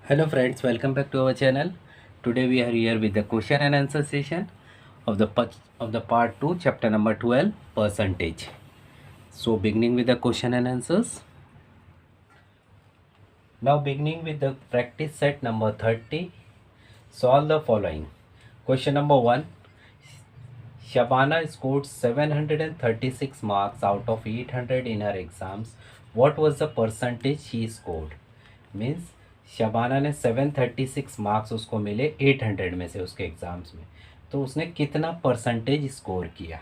Hello friends, welcome back to our channel. Today we are here with the question and answer session of the part 2, chapter number 12, percentage. So beginning with the question and answers. Now beginning with the practice set number 30. Solve the following. Question number 1. Shabana scored 736 marks out of 800 in her exams. What was the percentage she scored? Means Shabana ने 736 marks उसको मिले 800 में से उसके exams में, तो उसने कितना परसेंटेज स्कोर किया।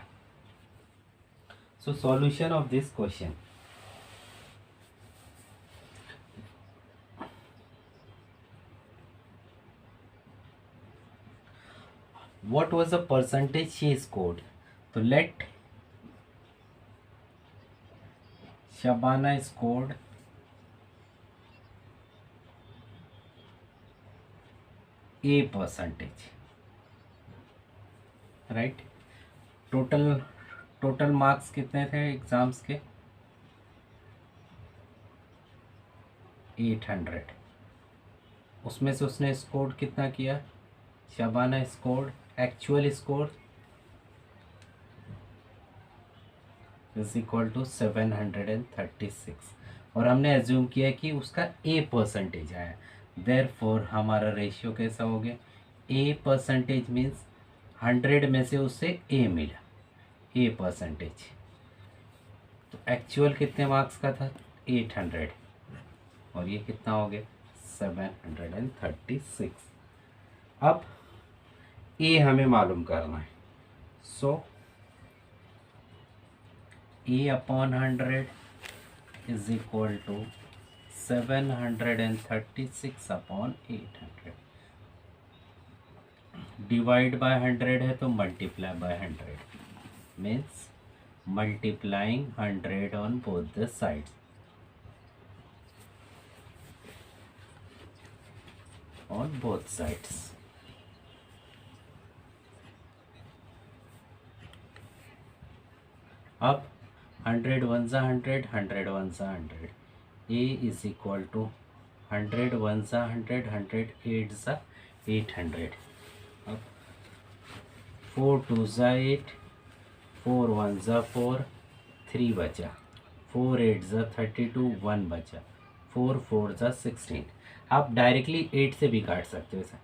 So solution of this question, what was the percentage she scored. तो let Shabana scored a percentage, right. Total total marks कितने थे एग्ज़ाम्स के? 800। उसमें से उसने स्कोर कितना किया? Shabana score actual score is equal to 736, और हमने एज्यूम किया कि उसका ए परसेंटेज आया। देयरफॉर हमारा रेशियो कैसा हो गया? ए परसेंटेज मीन्स 100 में से उससे ए मिला, ए परसेंटेज। तो एक्चुअल कितने मार्क्स का था? 800, और ये कितना हो गया? 736। अब ए हमें मालूम करना है। So a upon 100 is equal to 736 upon 800। Divide by 100 है तो multiply by 100, means multiplying 100 on both the sides, on both sides. अब 100 वन ज़ा 100, 100 वन ज़ा 100, a is equal to 100 one ज़ा 100, 100 8 ज़ा 800। अब 4 2 ज़ा 8, 4 1 ज़ा 4, 3 बचा, 4 8 ज़ा 32, 1 बचा, 4 4 ज़ा 16। आप डायरेक्टली 8 से भी काट सकते हो सर,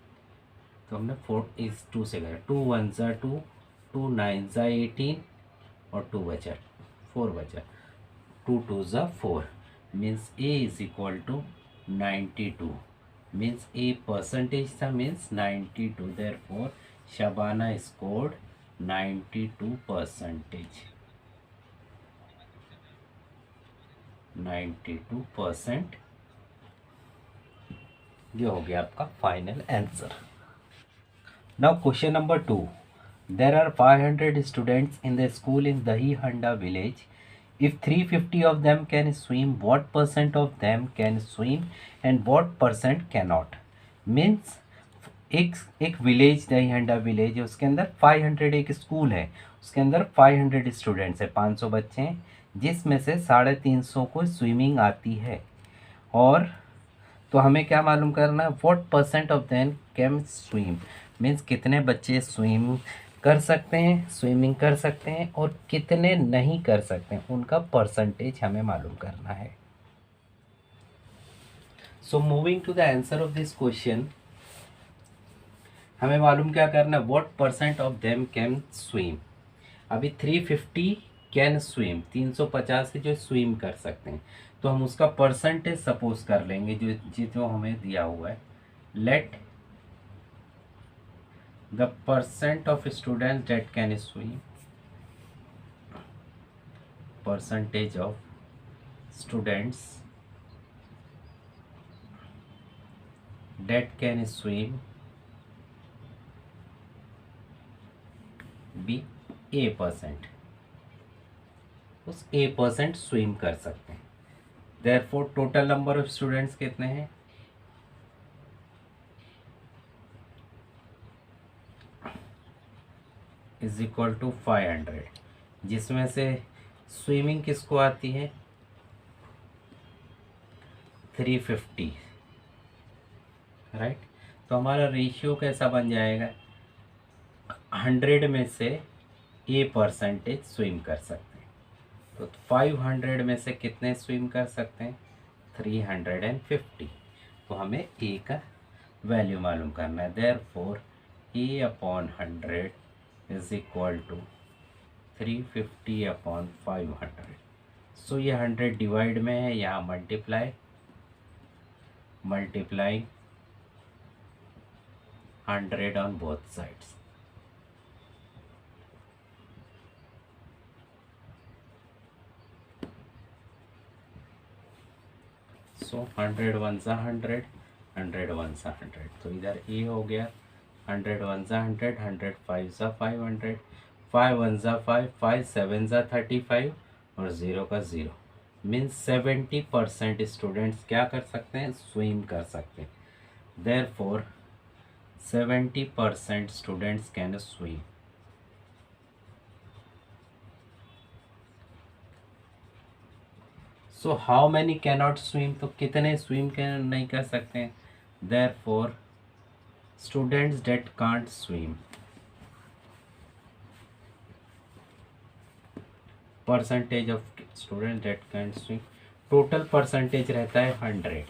तो हमने 4 इस 2 से करा। 2 1 ज़ा 2, 2 9 ज़ा 18, और 2 बचा, 4 बचा, 2 2 ज़ा 4, means a is equal to 92। Means a percentage था, means 92। Therefore Shabana scored 92 percentage, 92%। ये हो गया आपका final answer. Now question number 2। There are 500 students in the school in Dahi Handa village. If 350 of them can swim, what percent of them can swim and what percent cannot? Means एक village दही हंडा village है, उसके अंदर 500, एक school है उसके अंदर 500 स्टूडेंट्स है, 500 बच्चे हैं, जिसमें से 350 को स्विमिंग आती है। और तो हमें क्या मालूम करना है? What percent of them can swim, means कितने बच्चे स्विम कर सकते हैं, स्विमिंग कर सकते हैं, और कितने नहीं कर सकते हैं, उनका परसेंटेज हमें मालूम करना है। So moving to the answer of this question, हमें मालूम क्या करना है? What percent of them can swim. अभी 350 कैन स्विम, 350 के जो स्विम कर सकते हैं, तो हम उसका परसेंटेज सपोज कर लेंगे जो हमें दिया हुआ है। Let the percent of students that can swim, percentage of students that can swim be A%, उस A% स्विम कर सकते हैं। Therefore total number of students कितने हैं? इज इक्वल टू 500, जिसमें से स्विमिंग किसको आती है? 350। राइट। तो हमारा रेशियो कैसा बन जाएगा, 100 में से ए परसेंटेज स्विम कर सकते हैं, तो 500 में से कितने स्विम कर सकते हैं, 350। तो हमें ए का वैल्यू मालूम करना है, therefore a upon 100 is equal to 350 upon 500। So ये 100 डिवाइड में है, यहाँ multiplying 100 on both sides। So 100 one ज़ा 100, 100 वन ज़ा 100, तो इधर ए हो गया 100 वन ज़ा 100, 100 5 ज़ा 500, 5 वन ज़ा 5, 5 7 ज़ा 35 और 0 का 0। मीन्स 70% स्टूडेंट्स क्या कर सकते हैं, स्विम कर सकते हैं। Therefore 70% students can swim. So how many cannot swim, तो कितने स्विम कैन नहीं कर सकते हैं, therefore students that can't swim, percentage of student that can't swim, total percentage रहता है 100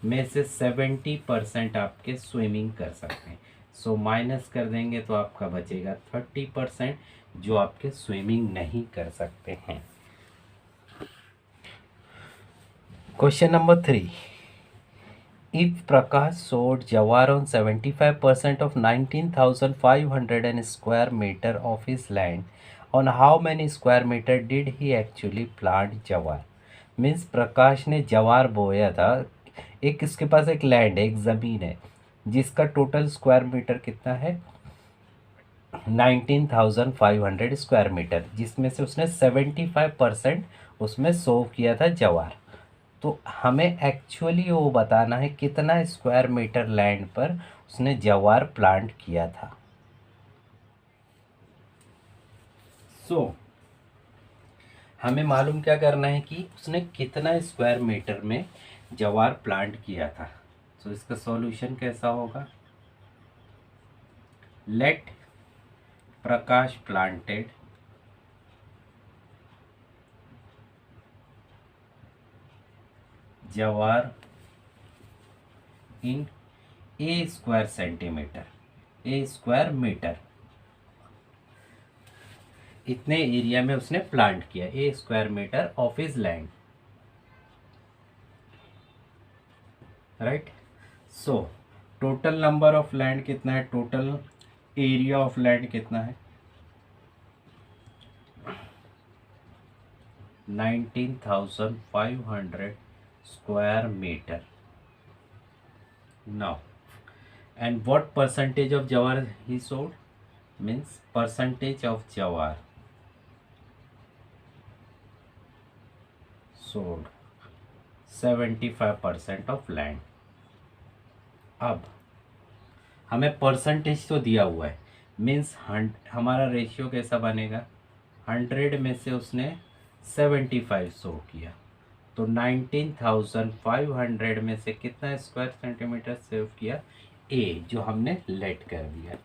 में से 70% आपके स्विमिंग कर सकते हैं। सो माइनस कर देंगे तो आपका बचेगा 30% जो आपके स्विमिंग नहीं कर सकते हैं। Question number 3, if Prakash sold Jawar on 75% of 19,500 square meter of his land, on how many square meter did he actually plant Jawar? Means Prakash ने जवार बोया था, एक इसके पास एक लैंड है, एक ज़मीन है जिसका टोटल स्क्वायर मीटर कितना है, 19,500 स्क्वायर मीटर, जिसमें से उसने 75% उसमें सो किया था जवार। तो हमें एक्चुअली वो बताना है कितना स्क्वायर मीटर लैंड पर उसने जवार प्लांट किया था। हमें मालूम क्या करना है कि उसने कितना स्क्वायर मीटर में जवार प्लांट किया था। इसका सॉल्यूशन कैसा होगा, late Prakash planted jowar in a square centimetre, a square metre, इतने एरिया में उसने प्लांट किया, a square metre of his land, right. So total number of land कितना है, टोटल एरिया ऑफ लैंड कितना है, 19,500 square metre. Now and what percentage of jawar he sold, means percentage of jawar sold 75% of land। अब हमें percentage तो दिया हुआ है, मीन्स हमारा रेशियो कैसा बनेगा, 100 में से उसने 75 सो किया, तो 19,500 में से कितना स्क्वायर सेंटीमीटर सेव किया, ए जो हमने लेट कर दिया।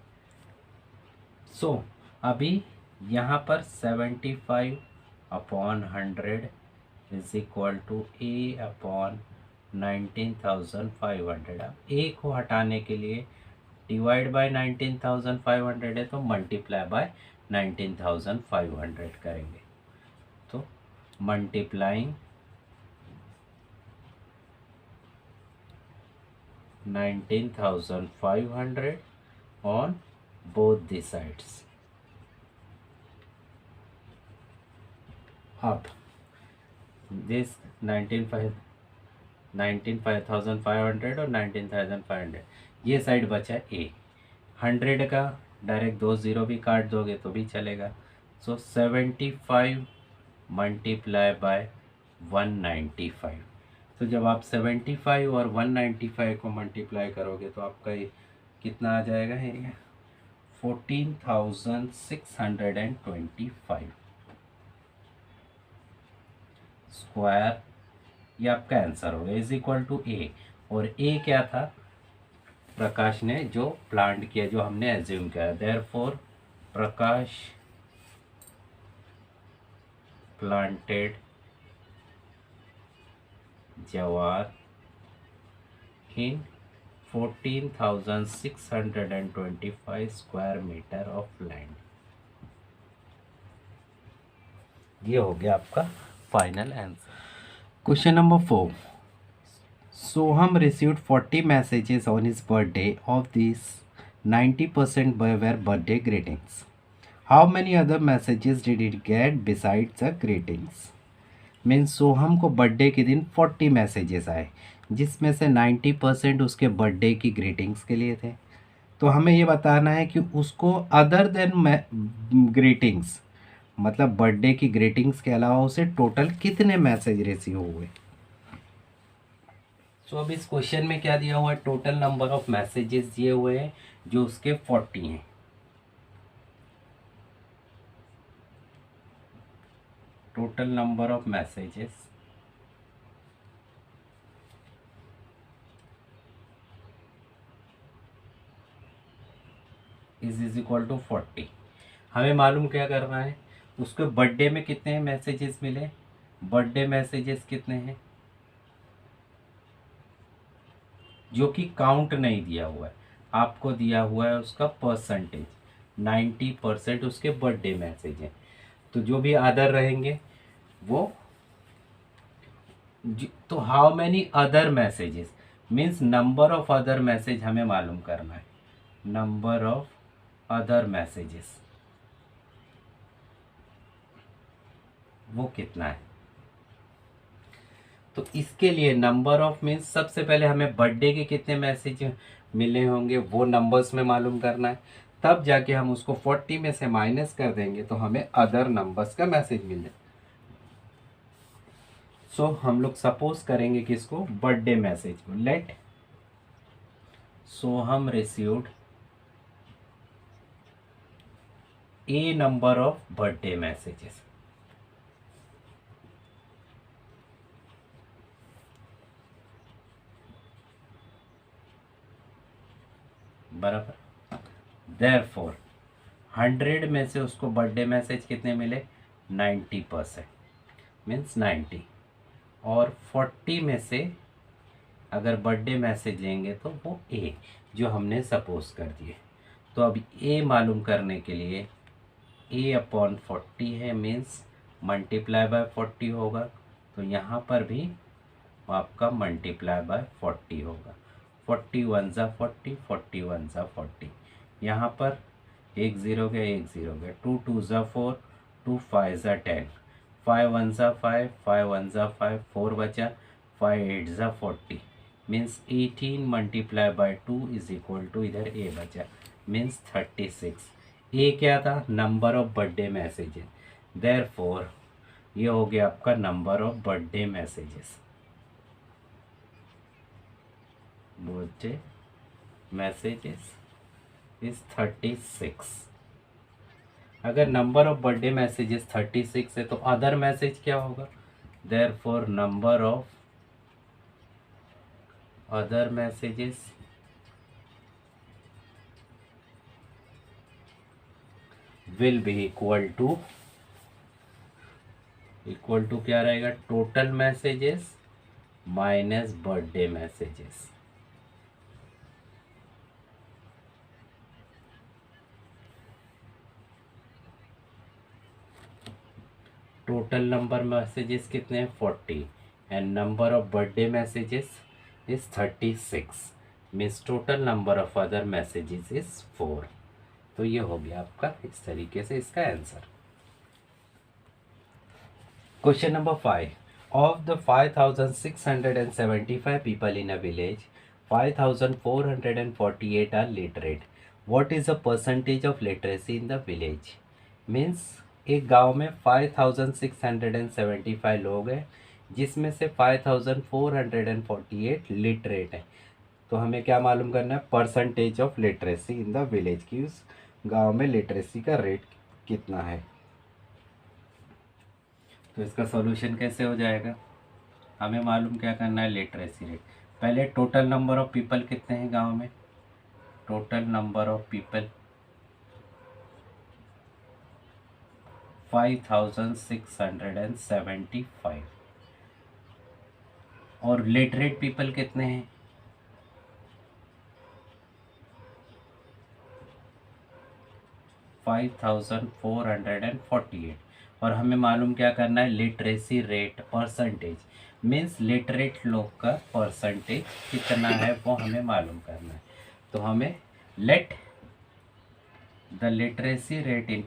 अभी यहाँ पर 75 upon 100 is equal to a upon 19,500। अब ए को हटाने के लिए डिवाइड बाय 19,500 है तो मल्टीप्लाई बाय 19,500 करेंगे, तो multiplying 19,500 on both the sides। अब this 19,500 और 19,500, ये साइड बचा ए, 100 का डायरेक्ट 2 0 भी काट दोगे तो भी चलेगा। 75 मल्टीप्लाई बाय 195। तो जब आप 75 और 195 को मल्टीप्लाई करोगे तो आपका ये कितना आ जाएगा एरिया, 14,625 स्क्वायर, ये आपका आंसर होगा, इज इक्वल टू ए। और ए क्या था, प्रकाश ने जो प्लांट किया, जो हमने एज्यूम किया। Therefore Prakash planted jowar in 14,625 square metre of land. ये हो गया आपका final answer. Question number 4, Soham received 40 messages on his birthday, of this 90% were birthday greetings. How many other messages did he get besides the greetings? Means Soham को birthday के दिन 40 messages आए, जिसमें से 90% उसके बर्थडे की ग्रीटिंग्स के लिए थे। तो हमें ये बताना है कि उसको अदर देन ग्रीटिंग्स, मतलब बर्थडे की ग्रीटिंग्स के अलावा उसे टोटल कितने मैसेज रिसीव हुए। सो अब इस क्वेश्चन में क्या दिया हुआ है, टोटल नंबर ऑफ मैसेजेस दिए हुए हैं जो उसके 40 हैं। Total number of messages is equal to 40। हमें मालूम क्या करना है, उसके बर्थडे में कितने मैसेजेस मिले, बर्थडे मैसेजेस कितने हैं, जो कि काउंट नहीं दिया हुआ है, आपको दिया हुआ है उसका परसेंटेज। 90% उसके बर्थडे मैसेज हैं, तो जो भी अदर रहेंगे वो तो how many other messages means number of other message हमें मालूम करना है, नंबर ऑफ अदर मैसेजेस वो कितना है। तो इसके लिए नंबर ऑफ मीन्स सबसे पहले हमें बर्थडे के कितने मैसेज मिले होंगे वो नंबर्स में मालूम करना है, तब जाके हम उसको 40 में से माइनस कर देंगे तो हमें अदर नंबर्स का मैसेज मिल जाए। सो हम लोग सपोज करेंगे कि इसको बर्थडे मैसेज को, let Soham received a number of birthday messages. बराबर, देयरफॉर 100 में से उसको बर्थडे मैसेज कितने मिले, 90%, मीन्स 90। और 40 में से अगर बर्थडे मैसेज लेंगे तो वो ए, जो हमने सपोज कर दिए। तो अब ए मालूम करने के लिए ए अपॉन 40 है, मीन्स मल्टीप्लाई बाय 40 होगा, तो यहाँ पर भी आपका मल्टीप्लाई बाय 40 होगा। 41 ज़ा 40, 41 ज़ा 40, यहाँ पर एक ज़ीरो गया, एक ज़ीरो गया, 2 2 ज़ा 4, 2 5 ज़ा 10, 5 1 ज़ा 5, 5 1 ज़ा 5, 4 बचा, 5 8 ज़ा 40, means 18 multiply by 2 is equal to, इधर ए बचा, मीन्स 36। ए क्या था, number of birthday messages, therefore ये हो गया आपका number of birthday messages. Birthday messages is 36। अगर नंबर ऑफ बर्थडे मैसेजेस 36 है तो अदर मैसेज क्या होगा, therefore number of other messages will be equal to क्या रहेगा, total messages minus birthday messages. Total number messages कितने हैं, 40, and number of birthday messages is 36, means total number of other messages is 4। तो ये हो गया आपका इस तरीके से इसका answer. Question number 5, of the 5,675 people in a village, 5,448 are literate, what is the percentage of literacy in the village. Means एक गांव में 5,675 लोग हैं, जिसमें से 5,448 लिटरेट हैं। तो हमें क्या मालूम करना है, percentage of literacy in the village, की उस गांव में लिटरेसी का रेट कितना है। तो इसका सॉल्यूशन कैसे हो जाएगा, हमें मालूम क्या करना है, लिटरेसी रेट। पहले टोटल नंबर ऑफ पीपल कितने हैं गांव में, टोटल नंबर ऑफ पीपल 5675 और लिटरेट पीपल कितने हैं? 5448 और हमें मालूम क्या करना है? Literacy rate percentage means literate लोग का परसेंटेज कितना है वो हमें मालूम करना है। तो हमें let the literacy rate in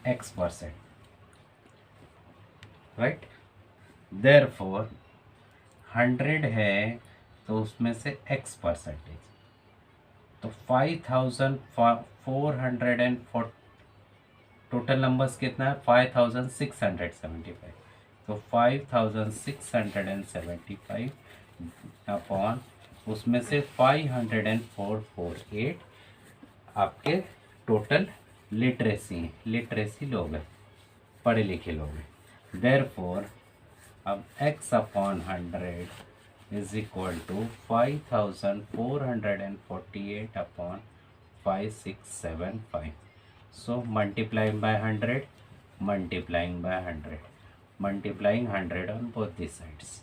X%, right. Therefore 100 है तो उसमें से X%, तो 5440 टोटल नंबर्स कितना है? 5675। तो 5675 अपॉन उसमें से 50448 आपके टोटल लिटरेसी लोग हैं, पढ़े लिखे लोग हैं। देयरफॉर अब x upon 100 is equal to 5448 upon 5675. So multiplying by 100, multiplying by 100, multiplying 100 on both the sides.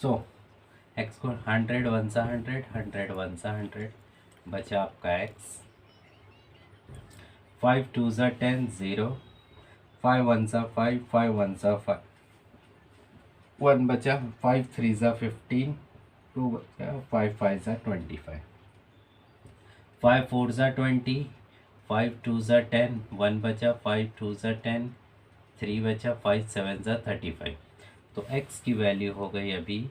So x को 100 वन सा 100 वन सा 100 बचा आपका x, 5 2 ज़ा 10 0, 5 वन सा 5, 5 वन सा 5, 1 बचा, 5 3 ज़ा 15, 2 बचा, 5 5 ज़ा 25, 5 4 ज़ा 20, 5 2 ज़ा 10, 1 बचा, 5 2 ज़ा 10, 3 बचा, 5 7 ज़ा 35। तो x की वैल्यू हो गई अभी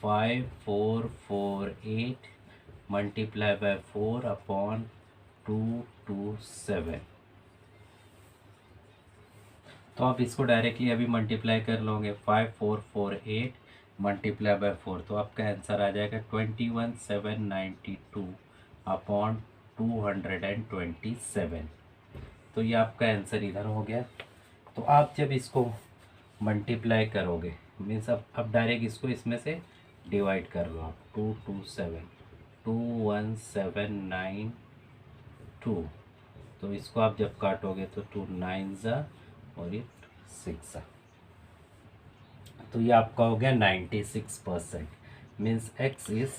5448 मल्टीप्लाई बाय 4 अपॉन 227। तो आप इसको डायरेक्टली अभी मल्टीप्लाई कर लोगे, 5448 मल्टीप्लाई बाय 4, तो आपका आंसर आ जाएगा 21792 अपॉन 227। तो ये आपका आंसर इधर हो गया। तो आप जब इसको मल्टीप्लाई करोगे मीन्स अब डायरेक्ट इसको इसमें से डिवाइड कर लो आप, 227 तो इसको आप जब काटोगे तो 2 9 ज़ा और ये 6 ज़ा, तो ये आपका हो गया 96%। मीन्स x इज़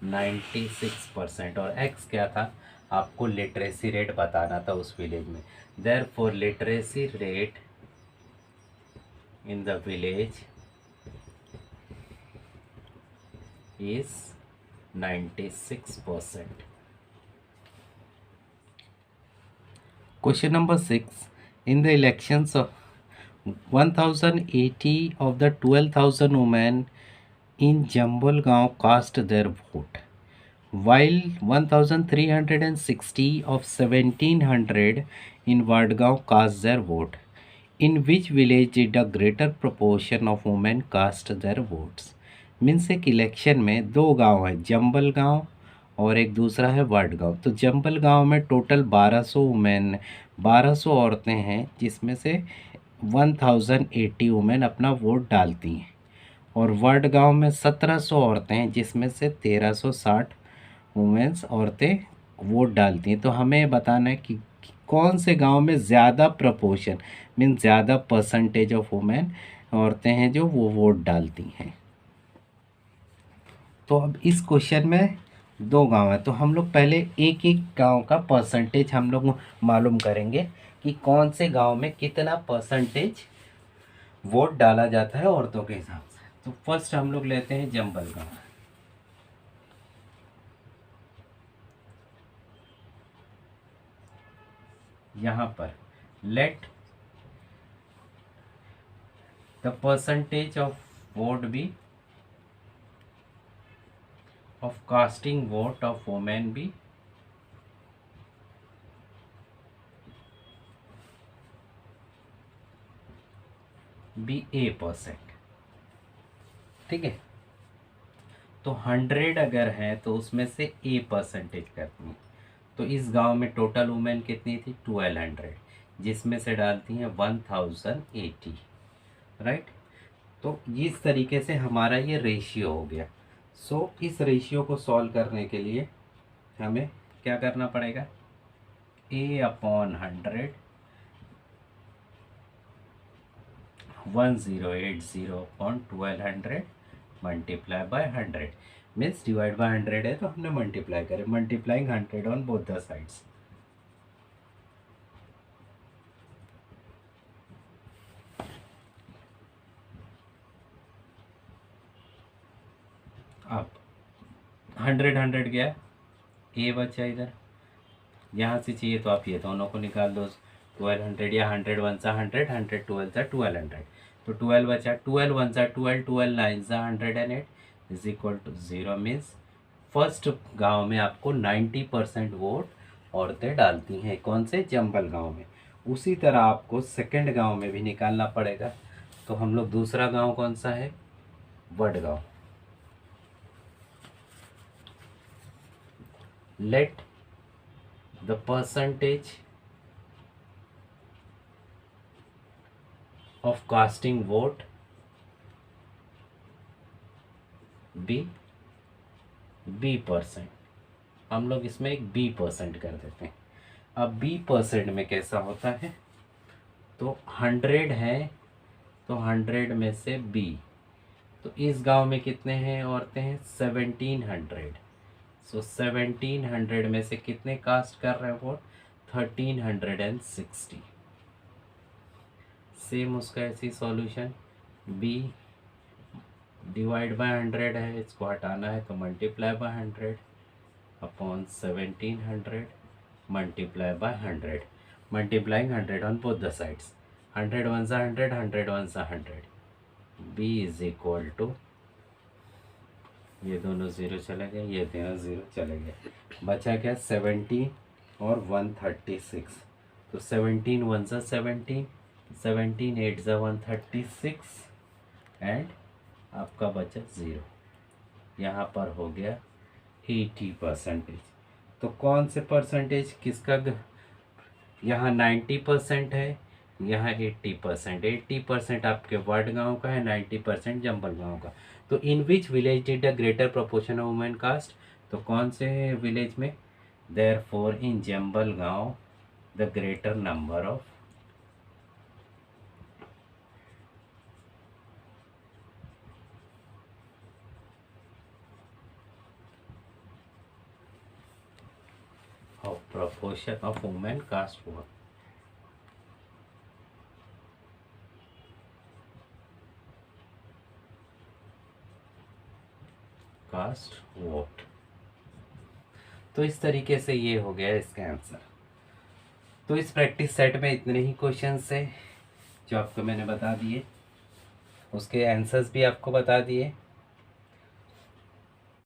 96% और x क्या था? आपको लिटरेसी रेट बताना था उस विलेज में। Therefore literacy rate in the village is 96%. Question number 6. In the elections of 1080 of the 12,000 women in Jambalgaon cast their vote, while 1360 of 1700 in Vadgaon cast their vote. In which village did a greater proportion of women cast their votes? Means एक election में दो गांव है, jumble गांव और एक दूसरा है वार्ड गांव। तो जंबल गांव में टोटल 1200 वुमेन 1200 औरतें हैं, जिसमें से 1080 वुमेन अपना वोट डालती हैं, और वार्ड गांव में 1700 औरतें हैं, जिसमें से 1360 वुमेन्स औरतें वोट डालती हैं। तो हमें बताना है कि कौन से गांव में ज़्यादा प्रपोर्शन मीन्स ज़्यादा परसेंटेज ऑफ वुमेन औरतें हैं जो वो वोट डालती हैं। तो अब इस क्वेश्चन में दो गांव है, तो हम लोग पहले एक एक गांव का परसेंटेज हम लोग मालूम करेंगे कि कौन से गांव में कितना परसेंटेज वोट डाला जाता है औरतों के हिसाब से। तो फर्स्ट हम लोग लेते हैं जंबल गांव। यहाँ पर let the percentage of vote be of casting vote of women be A%। ठीक है, तो 100 अगर है तो उसमें से A परसेंटेज करनी है। तो इस गांव में टोटल वुमेन कितनी थी 1200, जिसमें से डालती हैं 1080, राइट। तो इस तरीके से हमारा ये रेशियो हो गया। सो इस रेशियो को सॉल्व करने के लिए हमें क्या करना पड़ेगा, A/100 1080/1200 multiply by 100 means divide by 100 है तो हमने मल्टीप्लाई करें, multiplying 100 on both the sides. अब 100 गया, ए बचा इधर, यहाँ से चाहिए तो आप ये दोनों को निकाल दो, 1200 या 100 1 सा 100, 100 12 सा 1200, तो 12 बचा, 12 1 सा 12, 12 9 सा 108 is equal to 0 means first गांव में आपको 90% वोट औरतें डालती हैं, कौन से, जंबल गांव में। उसी तरह आपको सेकंड गांव में भी निकालना पड़ेगा। तो हम लोग दूसरा गांव कौन सा है, Vadgaon. Let the percentage of casting vote be B%। हम लोग इसमें एक B% कर देते हैं। अब B% में कैसा होता है, तो 100 है तो 100 में से B, तो इस गांव में कितने हैं औरतें हैं 1700, सो 1700 में से कितने कास्ट कर रहे हैं वोट 1360। सेम उसका ऐसी सॉल्यूशन, बी डिवाइड बाय 100 है, इसको हटाना है तो multiply by 100 upon 1700 multiply by 100, multiplying 100 on both the sides, 100 1 सा 100, 100 1 सा 100, बी इज इक्वल टू, ये दोनों ज़ीरो चले गए, ये दोनों ज़ीरो चले गए, बचा क्या 17 और 136, तो 17 1 सा 17, 17 8 सा 136 एंड आपका बचा 0। यहाँ पर हो गया 80%। तो कौन से परसेंटेज किसका, यहाँ 90% है, यहाँ 80%, 80% आपके वडगांव का है, 90% जंबल गांव का। तो in which village did the greater proportion of women cast, तो कौन से विलेज में, देयरफॉर इन जंबल गांव the greater number of proportion of women cast vote। Cast vote. तो इस तरीके से ये हो गया इसका आंसर। तो इस प्रैक्टिस सेट में इतने ही क्वेश्चंस है जो आपको मैंने बता दिए, उसके आंसर्स भी आपको बता दिए।